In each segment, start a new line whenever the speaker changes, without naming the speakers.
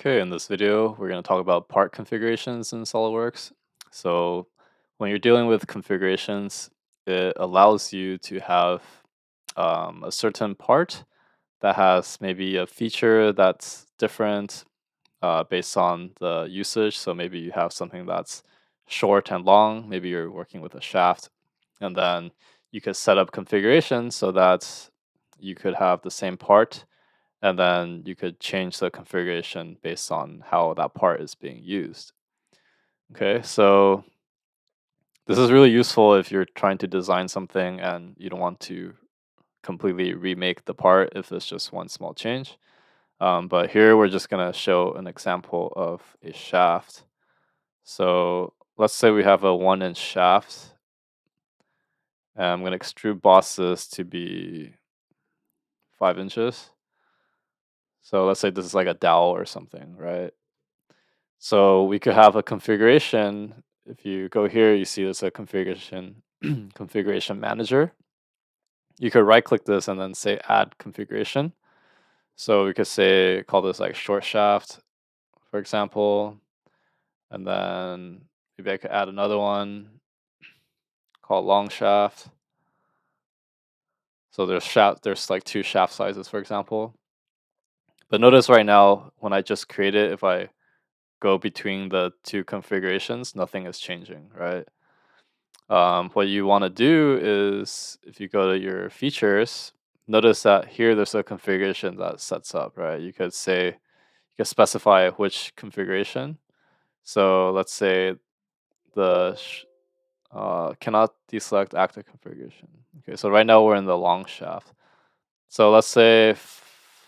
Okay, in this video, we're going to talk about part configurations in SolidWorks. So, when you're dealing with configurations, it allows you to have a certain part that has maybe a feature that's different based on the usage. So, maybe you have something that's short and long, maybe you're working with a shaft, and then you could set up configurations so that you could have the same part and then you could change the configuration based on how that part is being used. Okay, so this is really useful if you're trying to design something and you don't want to completely remake the part if it's just one small change. But here we're just going to show an example of a shaft. So let's say we have a 1-inch shaft, and I'm going to extrude bosses to be 5 inches. So let's say this is like a dowel or something, right? So we could have a configuration. If you go here, you see there's a configuration configuration manager. You could right click this and then say add configuration. So we could say call this like short shaft, for example, and then maybe I could add another one called long shaft. So there's like two shaft sizes, for example. But notice right now when I just create it, if I go between the two configurations, nothing is changing, right? What you want to do is if you go to your features, notice that here there's a configuration that sets up, right? You could say, you could specify which configuration. So let's say the cannot deselect active configuration. Okay, so right now we're in the long shaft. So let's say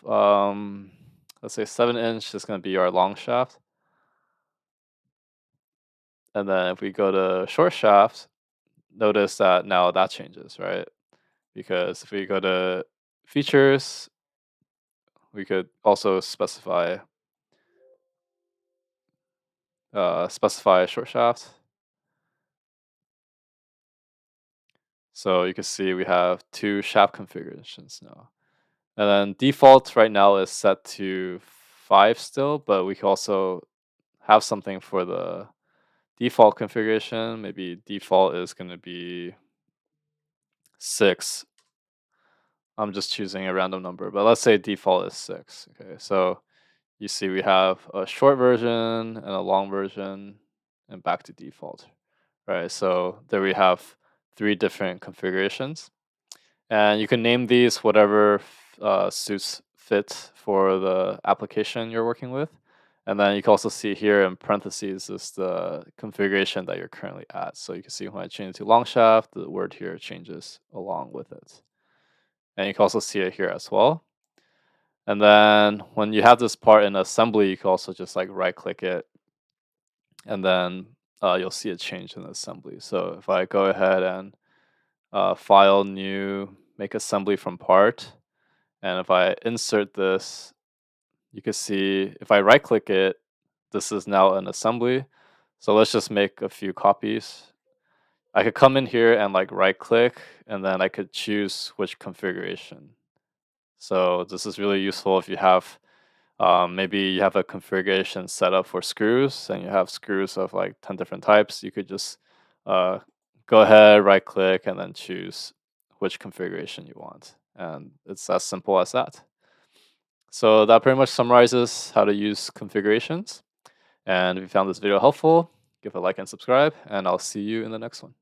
7-inch is going to be our long shaft. And then if we go to short shaft, notice that now that changes, right? Because if we go to features, we could also specify short shaft. So you can see we have two shaft configurations now. And then default right now is set to 5 still, but we can also have something for the default configuration. Maybe default is going to be 6. I'm just choosing a random number, but let's say default is 6. Okay, so you see we have a short version and a long version and back to default, right? So there we have 3 different configurations. And you can name these whatever suits fit for the application you're working with. And then you can also see here in parentheses is the configuration that you're currently at. So you can see when I change it to long shaft, the word here changes along with it. And you can also see it here as well. And then when you have this part in assembly, you can also just like right click it and then you'll see it change in assembly. So if I go ahead and file new, make assembly from part, and if I insert this, you can see if I right click it, this is now an assembly. So let's just make a few copies. I could come in here and like right click and then I could choose which configuration. So this is really useful if you have maybe you have a configuration set up for screws and you have screws of like 10 different types. You could just uh, go ahead, right click, and then choose which configuration you want. And it's as simple as that. So that pretty much summarizes how to use configurations. And if you found this video helpful, give a like and subscribe, and I'll see you in the next one.